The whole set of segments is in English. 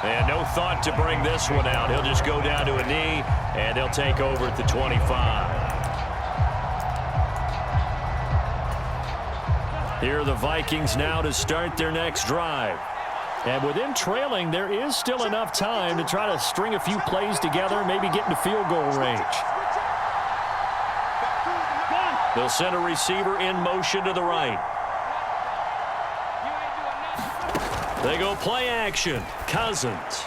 And no thought to bring this one out. He'll just go down to a knee, and they'll take over at the 25. Here are the Vikings now to start their next drive. And with them trailing, there is still enough time to try to string a few plays together, maybe get into field goal range. They'll send a receiver in motion to the right. They go play action. Cousins.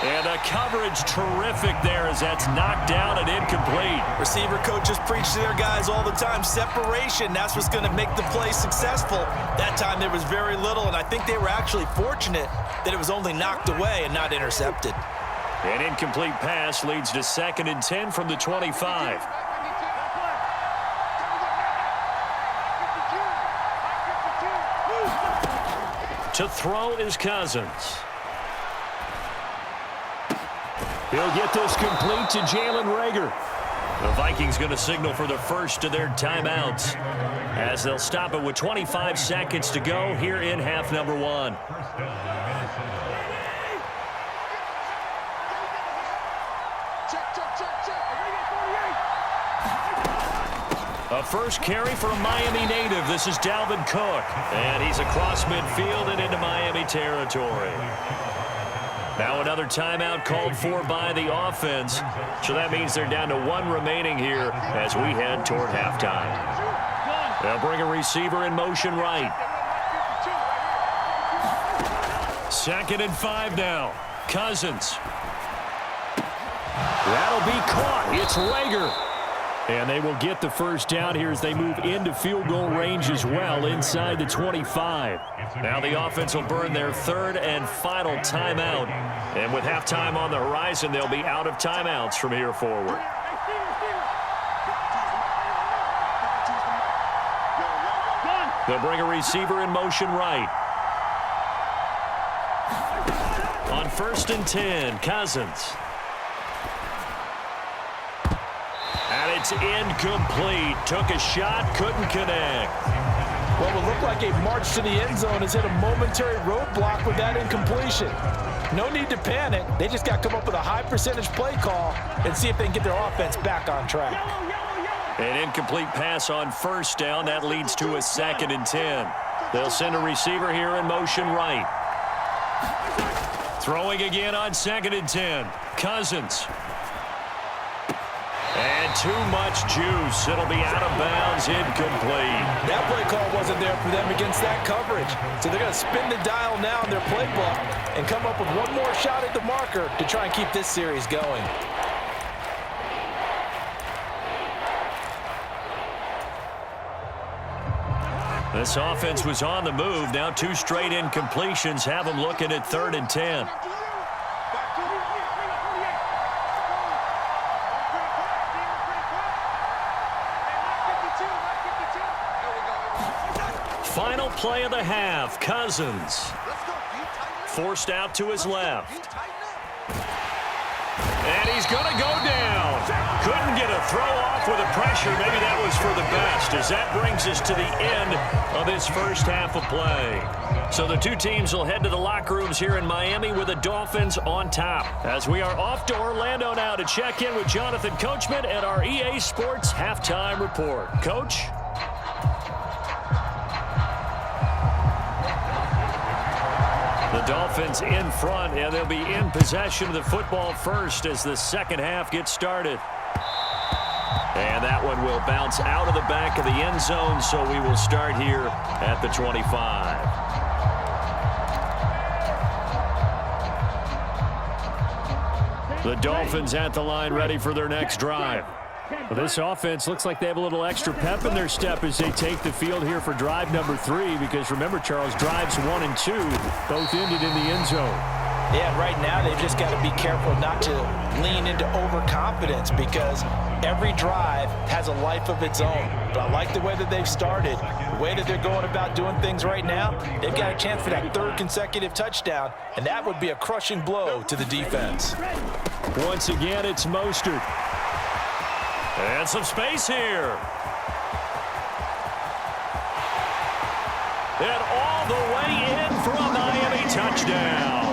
And a coverage terrific there as that's knocked down and incomplete. Receiver coaches preach to their guys all the time. Separation, that's what's going to make the play successful. That time there was very little, and I think they were actually fortunate that it was only knocked away and not intercepted. An incomplete pass leads to 2nd and 10 from the 25. To throw is Cousins. He'll get this complete to Jalen Reagor. The Vikings going to signal for the first of their timeouts as they'll stop it with 25 seconds to go here in half number 1. A first carry for a Miami native. This is Dalvin Cook. And he's across midfield and into Miami territory. Now another timeout called for by the offense. So that means they're down to 1 remaining here as we head toward halftime. They'll bring a receiver in motion right. 2nd and 5 now. Cousins. That'll be caught. It's Reagor. And they will get the first down here as they move into field goal range as well inside the 25. Now the offense will burn their 3rd and final timeout. And with halftime on the horizon, they'll be out of timeouts from here forward. They'll bring a receiver in motion right. On 1st and 10, Cousins. And it's incomplete. Took a shot, couldn't connect. What will look like a march to the end zone has hit a momentary roadblock with that incompletion. No need to panic. They just got to come up with a high percentage play call and see if they can get their offense back on track. An incomplete pass on 1st down. That leads to a 2nd and 10. They'll send a receiver here in motion right. Throwing again on 2nd and 10. Cousins. And too much juice. It'll be out of bounds, incomplete. That play call wasn't there for them against that coverage. So they're going to spin the dial now in their playbook and come up with one more shot at the marker to try and keep this series going. This offense was on the move. Now 2 straight incompletions have them looking at 3rd and 10. Final play of the half. Cousins. Forced out to his left. And he's going to go down. Couldn't get a throw off with the pressure. Maybe that was for the best, as that brings us to the end of this first half of play. So the 2 teams will head to the locker rooms here in Miami with the Dolphins on top. As we are off to Orlando now to check in with Jonathan Coachman and our EA Sports Halftime Report. Coach? The Dolphins in front, and they'll be in possession of the football first as the second half gets started. And that one will bounce out of the back of the end zone, so we will start here at the 25. The Dolphins at the line ready for their next drive. Well, this offense looks like they have a little extra pep in their step as they take the field here for drive number 3, because remember, Charles, drives 1 and 2 both ended in the end zone. Yeah, right now they've just got to be careful not to lean into overconfidence, because every drive has a life of its own. But I like the way that they've started, the way that they're going about doing things right now. They've got a chance for that 3rd consecutive touchdown, and that would be a crushing blow to the defense. Once again, it's Mostert. And some space here. And all the way in for a Miami touchdown.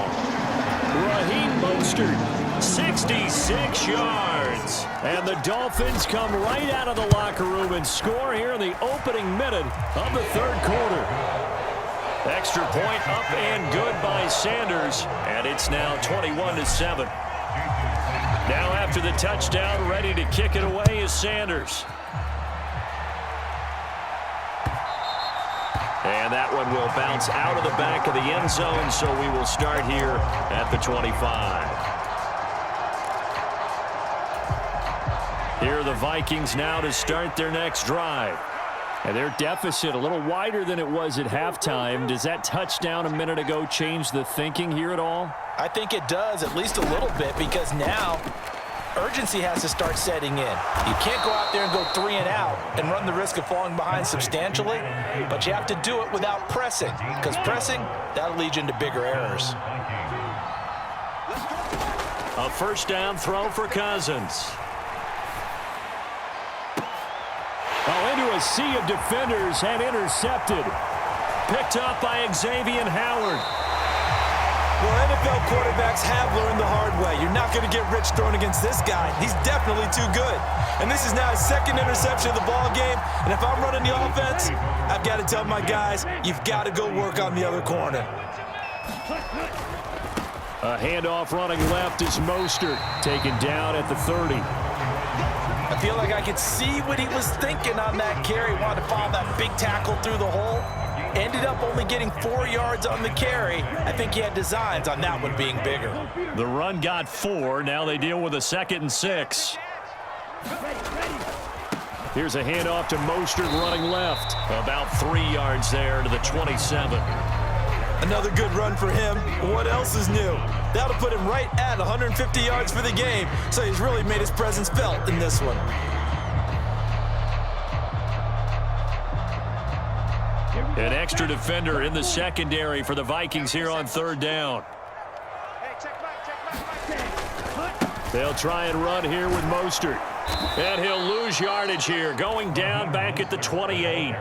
Mostert. 66 yards. And the Dolphins come right out of the locker room and score here in the opening minute of the third quarter. Extra point up and good by Sanders. And it's now 21-7. Now after the touchdown, ready to kick it away is Sanders. And that one will bounce out of the back of the end zone, so we will start here at the 25. Here are the Vikings now to start their next drive. And their deficit a little wider than it was at halftime. Does that touchdown a minute ago change the thinking here at all? I think it does, at least a little bit, because now urgency has to start setting in. You can't go out there and go 3 and out and run the risk of falling behind substantially, but you have to do it without pressing, because pressing, that'll lead you into bigger errors. A first down throw for Cousins. Into a sea of defenders and intercepted. Picked up by Xavier Howard. Well, NFL quarterbacks have learned the hard way. You're not going to get rich throwing against this guy. He's definitely too good. And this is now his second interception of the ball game. And if I'm running the offense, I've got to tell my guys, you've got to go work on the other corner. A handoff running left is Mostert, taken down at the 30. I feel like I could see what he was thinking on that carry. Wanted to follow that big tackle through the hole. Ended up only getting 4 yards on the carry. I think he had designs on that one being bigger. The run got 4. Now they deal with a 2nd and 6. Here's a handoff to Mostert running left. About 3 yards there to the 27. Another good run for him. What else is new? That'll put him right at 150 yards for the game, so he's really made his presence felt in this one. An extra defender in the secondary for the Vikings here on third down. They'll try and run here with Mostert. And he'll lose yardage here, going down back at the 28.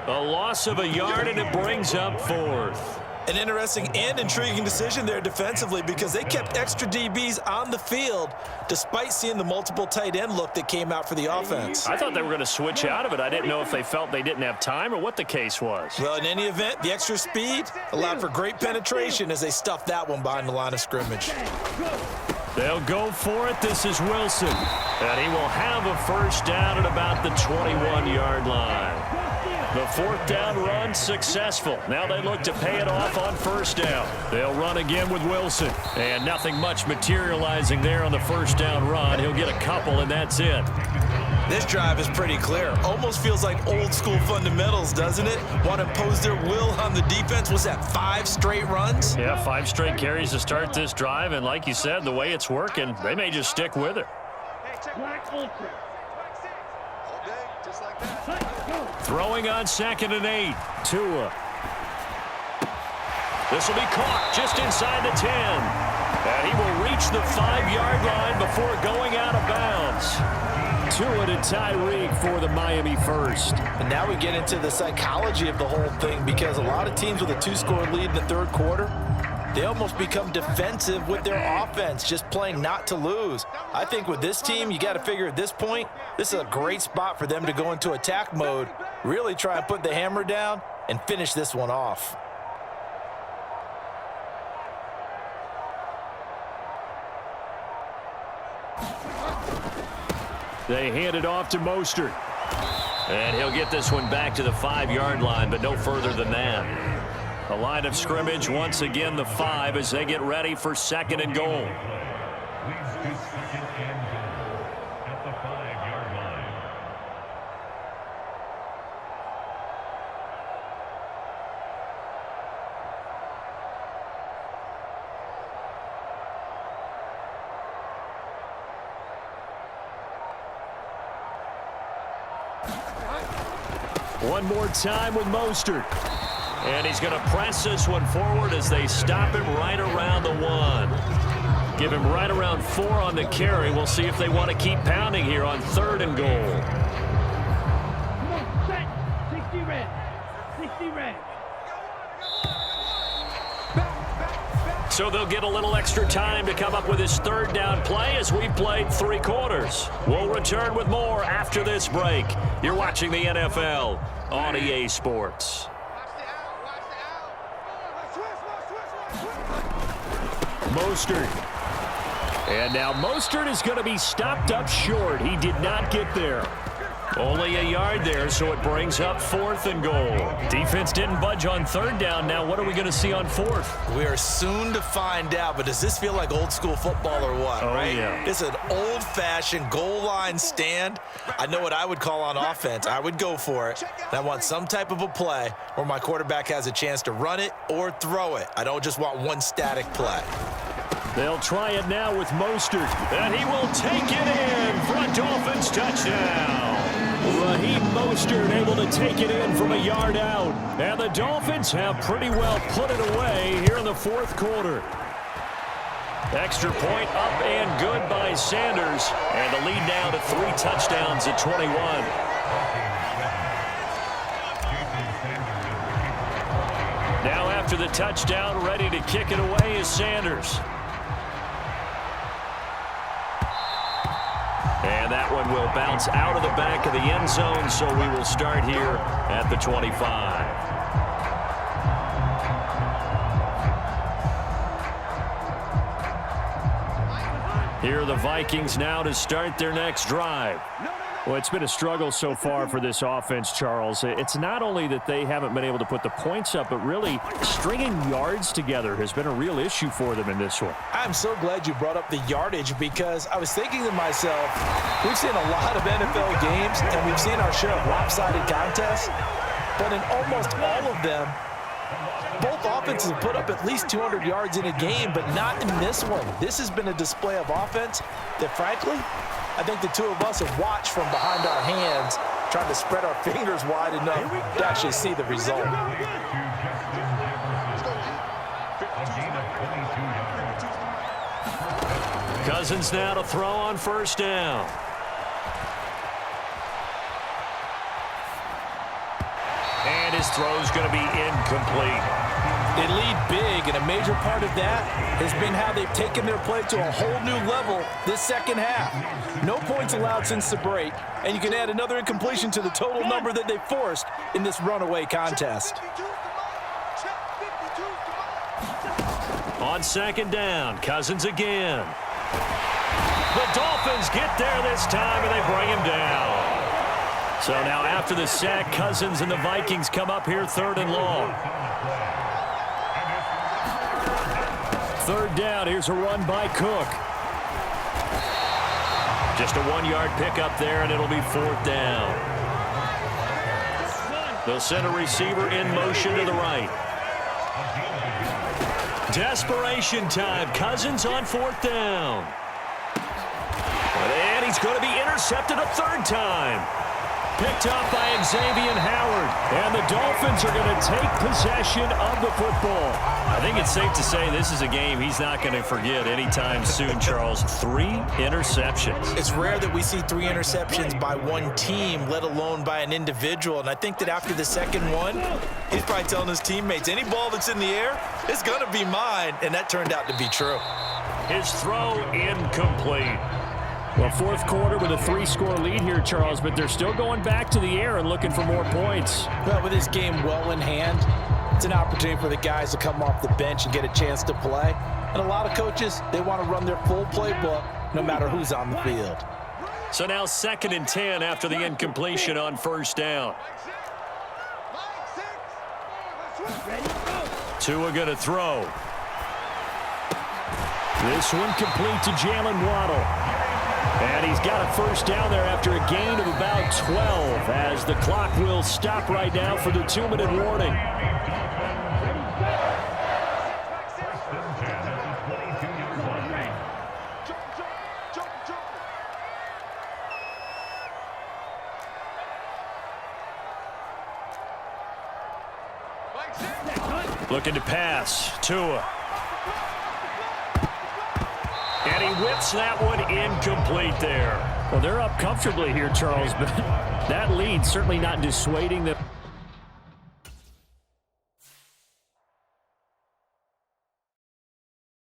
A loss of a yard, and it brings up 4th. An interesting and intriguing decision there defensively, because they kept extra DBs on the field despite seeing the multiple tight end look that came out for the offense. I thought they were going to switch out of it. I didn't know if they felt they didn't have time or what the case was. Well, in any event, the extra speed allowed for great penetration as they stuffed that one behind the line of scrimmage. They'll go for it. This is Wilson. And he will have a first down at about the 21-yard line. The 4th down run successful. Now they look to pay it off on first down. They'll run again with Wilson. And nothing much materializing there on the first down run. He'll get a couple, and that's it. This drive is pretty clear. Almost feels like old school fundamentals, doesn't it? Want to impose their will on the defense. Was that 5 straight runs? Yeah, 5 straight carries to start this drive. And like you said, the way it's working, they may just stick with it. Throwing on 2nd and 8. Tua. This will be caught just inside the 10. And he will reach the 5-yard line before going out of bounds. Tua to Tyreek for the Miami first. And now we get into the psychology of the whole thing, because a lot of teams with a 2-score lead in the third quarter, they almost become defensive with their offense, just playing not to lose. I think with this team, you got to figure at this point, this is a great spot for them to go into attack mode, really try and put the hammer down and finish this one off. They hand it off to Mostert. And he'll get this one back to the 5-yard line, but no further than that. A line of scrimmage, once again the 5 as they get ready for 2nd and goal. At the 5-yard line. One more time with Mostert. And he's going to press this one forward as they stop him right around the 1. Give him right around 4 on the carry. We'll see if they want to keep pounding here on 3rd and goal. Come on, set. 60 red. 60 red. So they'll get a little extra time to come up with his third down play as we played 3 quarters. We'll return with more after this break. You're watching the NFL on EA Sports. Mostert. And now Mostert is going to be stopped up short. He did not get there. Only a yard there, so it brings up 4th and goal. Defense didn't budge on 3rd down. Now what are we going to see on 4th? We are soon to find out, but does this feel like old school football or what, right? Yeah. It's an old-fashioned goal line stand. I know what I would call on offense. I would go for it. And I want some type of a play where my quarterback has a chance to run it or throw it. I don't just want one static play. They'll try it now with Mostert, and he will take it in for a Dolphins touchdown. Raheem Mostert able to take it in from a yard out. And the Dolphins have pretty well put it away here in the 4th quarter. Extra point up and good by Sanders. And the lead now to 3 touchdowns at 21. Now after the touchdown, ready to kick it away is Sanders. And that one will bounce out of the back of the end zone, so we will start here at the 25. Here are the Vikings now to start their next drive. Well, it's been a struggle so far for this offense, Charles. It's not only that they haven't been able to put the points up, but really stringing yards together has been a real issue for them in this one. I'm so glad you brought up the yardage because I was thinking to myself, we've seen a lot of NFL games and we've seen our share of lopsided contests, but in almost all of them, both offenses have put up at least 200 yards in a game, but not in this one. This has been a display of offense that, frankly, I think the two of us have watched from behind our hands, trying to spread our fingers wide enough to actually see the result. Cousins now to throw on 1st down. And his throw is going to be incomplete. They lead big, and a major part of that has been how they've taken their play to a whole new level this second half. No points allowed since the break, and you can add another incompletion to the total number that they forced in this runaway contest. On 2nd down, Cousins again. The Dolphins get there this time, and they bring him down. So now after the sack, Cousins and the Vikings come up here 3rd and long. 3rd down, here's a run by Cook. Just a 1-yard pickup there, and it'll be 4th down. They'll send a receiver in motion to the right. Desperation time. Cousins on 4th down. And he's going to be intercepted a 3rd time. Picked up by Xavier Howard. And the Dolphins are going to take possession of the football. I think it's safe to say this is a game he's not going to forget anytime soon, Charles. 3 interceptions. It's rare that we see 3 interceptions by one team, let alone by an individual. And I think that after the second one, he's probably telling his teammates, any ball that's in the air, it's going to be mine. And that turned out to be true. His throw incomplete. Well, 4th quarter with a 3-score lead here, Charles, but they're still going back to the air and looking for more points. Well, with this game well in hand, it's an opportunity for the guys to come off the bench and get a chance to play. And a lot of coaches, they want to run their full playbook no matter who's on the field. So now 2nd and 10 after the incompletion on 1st down. Tua going to throw. This one complete to Jalen Waddle. And he's got a 1st down there after a gain of about 12 as the clock will stop right now for the 2-minute warning. Looking to pass. Tua. And he whips that one incomplete there. Well, they're up comfortably here, Charles, but that lead certainly not dissuading them.